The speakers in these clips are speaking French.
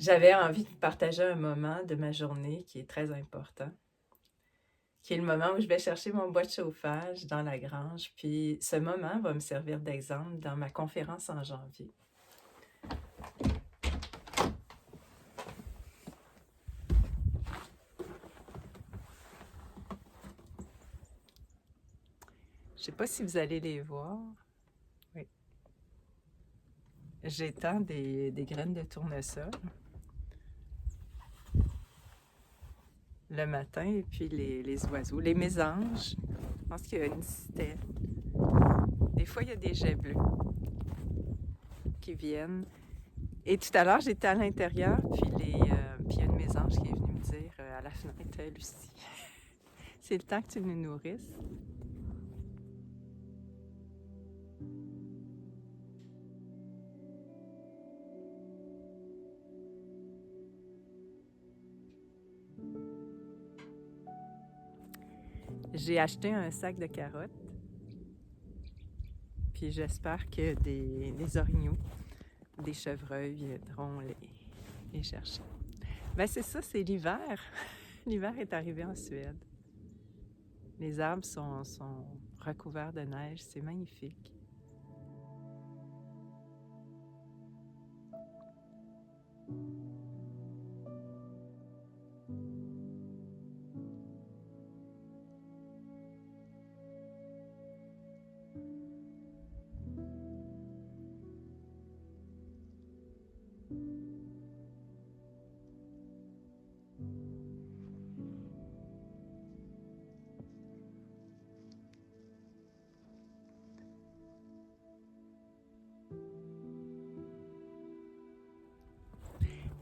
J'avais envie de partager un moment de ma journée qui est très important, qui est le moment où je vais chercher mon bois de chauffage dans la grange. Puis ce moment va me servir d'exemple dans ma conférence en janvier. Je ne sais pas si vous allez les voir. Oui. J'étends des graines de tournesol le matin, et puis les oiseaux, les mésanges. Je pense qu'il y a une citelle. Des fois, il y a des jets bleus qui viennent. Et tout à l'heure, j'étais à l'intérieur, puis il y a une mésange qui est venue me dire à la fenêtre, Lucie, c'est le temps que tu nous nourrisses. J'ai acheté un sac de carottes, puis j'espère que des orignaux, des chevreuils viendront les chercher. Ben c'est ça, c'est l'hiver. L'hiver est arrivé en Suède. Les arbres sont recouverts de neige, c'est magnifique.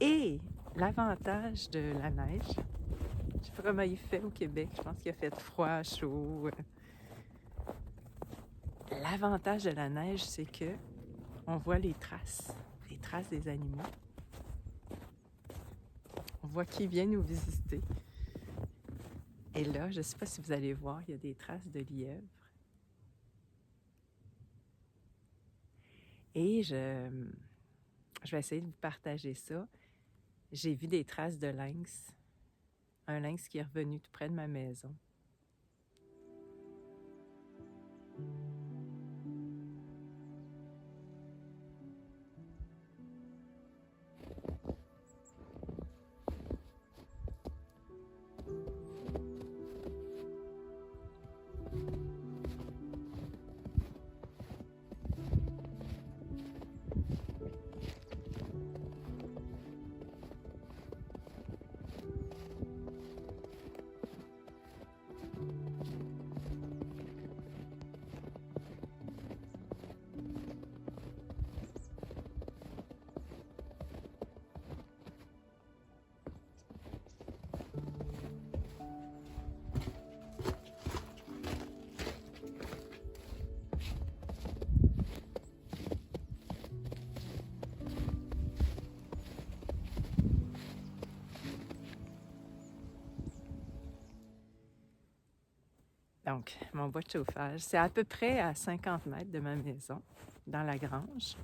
Et l'avantage de la neige, je sais pas comment il fait au Québec, je pense qu'il a fait froid, chaud. L'avantage de la neige, c'est que on voit les traces des animaux. On voit qui vient nous visiter. Et là, je ne sais pas si vous allez voir, il y a des traces de lièvre. Et je vais essayer de vous partager ça. J'ai vu des traces de lynx. Un lynx qui est revenu tout près de ma maison. Donc, mon bois de chauffage, c'est à peu près à 50 mètres de ma maison, dans la grange.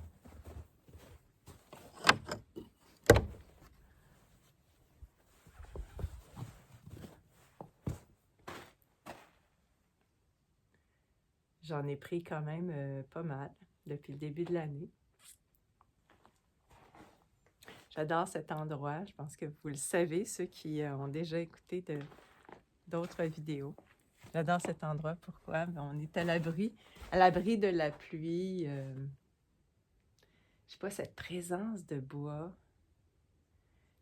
J'en ai pris quand même pas mal depuis le début de l'année. J'adore cet endroit. Je pense que vous le savez, ceux qui ont déjà écouté d'autres vidéos. J'adore cet endroit. Pourquoi? On est à l'abri de la pluie. Je sais pas, cette présence de bois.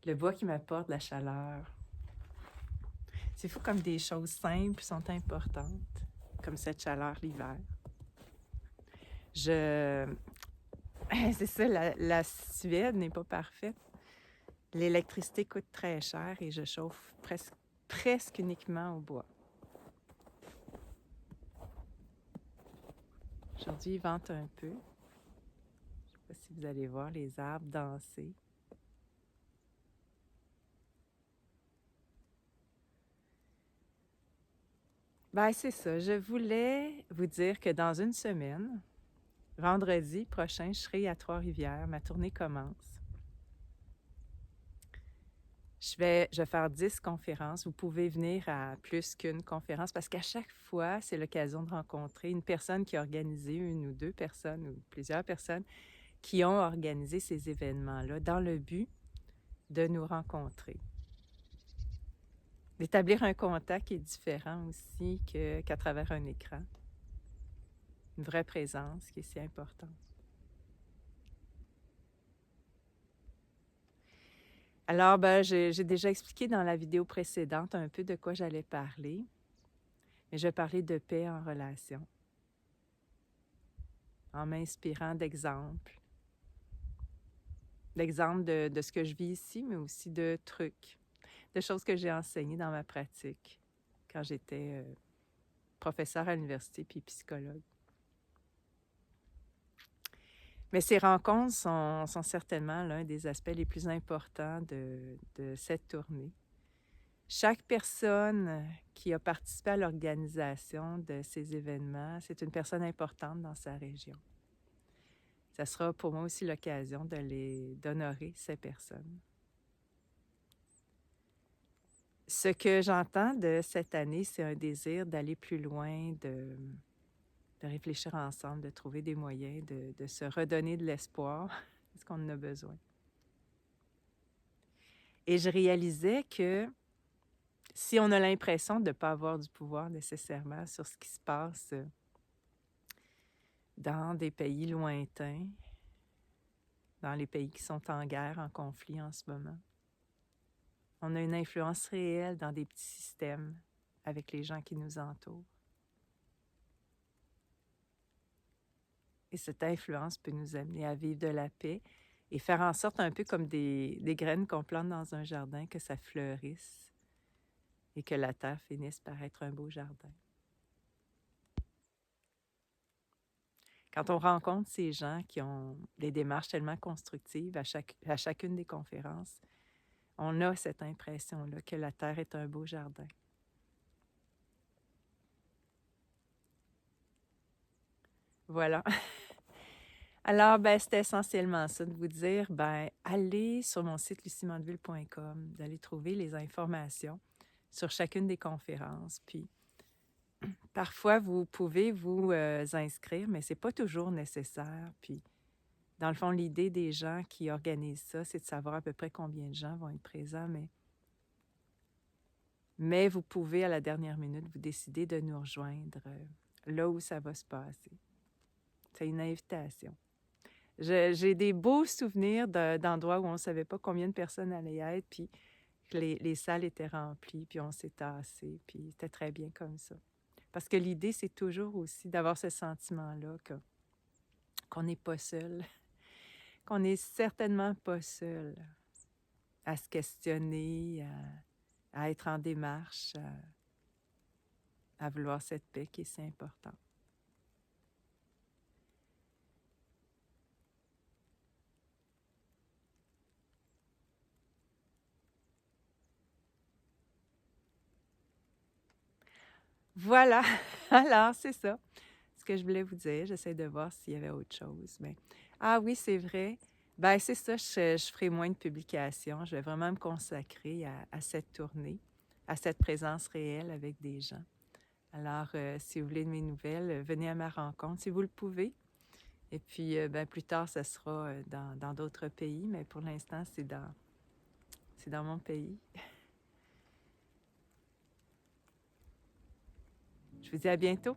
Le bois qui m'apporte la chaleur. C'est fou comme des choses simples sont importantes, comme cette chaleur l'hiver. C'est ça, la Suède n'est pas parfaite. L'électricité coûte très cher et je chauffe presque uniquement au bois. Aujourd'hui, il vente un peu. Je ne sais pas si vous allez voir les arbres danser. Ben, c'est ça. Je voulais vous dire que dans une semaine, vendredi prochain, je serai à Trois-Rivières. Ma tournée commence. Je vais faire 10 conférences. Vous pouvez venir à plus qu'une conférence parce qu'à chaque fois, c'est l'occasion de rencontrer une personne qui a organisé, une ou deux personnes ou plusieurs personnes qui ont organisé ces événements-là dans le but de nous rencontrer. D'établir un contact qui est différent aussi qu'à travers un écran. Une vraie présence qui est si importante. Alors, j'ai déjà expliqué dans la vidéo précédente un peu de quoi j'allais parler, mais je vais parler de paix en relation, en m'inspirant d'exemples de ce que je vis ici, mais aussi de trucs, de choses que j'ai enseignées dans ma pratique quand j'étais professeure à l'université puis psychologue. Mais ces rencontres sont certainement l'un des aspects les plus importants de cette tournée. Chaque personne qui a participé à l'organisation de ces événements, c'est une personne importante dans sa région. Ça sera pour moi aussi l'occasion d'honorer ces personnes. Ce que j'entends de cette année, c'est un désir d'aller plus loin, de réfléchir ensemble, de trouver des moyens, de se redonner de l'espoir, parce qu'on en a besoin. Et je réalisais que si on a l'impression de ne pas avoir du pouvoir nécessairement sur ce qui se passe dans des pays lointains, dans les pays qui sont en guerre, en conflit en ce moment, on a une influence réelle dans des petits systèmes avec les gens qui nous entourent. Et cette influence peut nous amener à vivre de la paix et faire en sorte, un peu comme des graines qu'on plante dans un jardin, que ça fleurisse et que la terre finisse par être un beau jardin. Quand on rencontre ces gens qui ont des démarches tellement constructives à chacune des conférences, on a cette impression-là que la terre est un beau jardin. Voilà. Alors, c'était essentiellement ça, de vous dire, allez sur mon site luciemandeville.com, d'aller trouver les informations sur chacune des conférences. Puis, parfois, vous pouvez vous inscrire, mais ce n'est pas toujours nécessaire. Puis, dans le fond, l'idée des gens qui organisent ça, c'est de savoir à peu près combien de gens vont être présents, mais vous pouvez, à la dernière minute, vous décider de nous rejoindre là où ça va se passer. C'est une invitation. J'ai des beaux souvenirs d'endroits où on ne savait pas combien de personnes allaient être, puis que les salles étaient remplies, puis on s'est tassé, puis c'était très bien comme ça. Parce que l'idée, c'est toujours aussi d'avoir ce sentiment-là qu'on n'est pas seul, qu'on n'est certainement pas seul à se questionner, à être en démarche, à vouloir cette paix qui est si importante. Voilà, alors c'est ça, ce que je voulais vous dire. J'essaie de voir s'il y avait autre chose. Mais... Ah oui, c'est vrai. C'est ça, je ferai moins de publications. Je vais vraiment me consacrer à cette tournée, à cette présence réelle avec des gens. Alors, si vous voulez de mes nouvelles, venez à ma rencontre si vous le pouvez. Et puis, plus tard, ça sera dans d'autres pays, mais pour l'instant, c'est dans mon pays. Je vous dis à bientôt.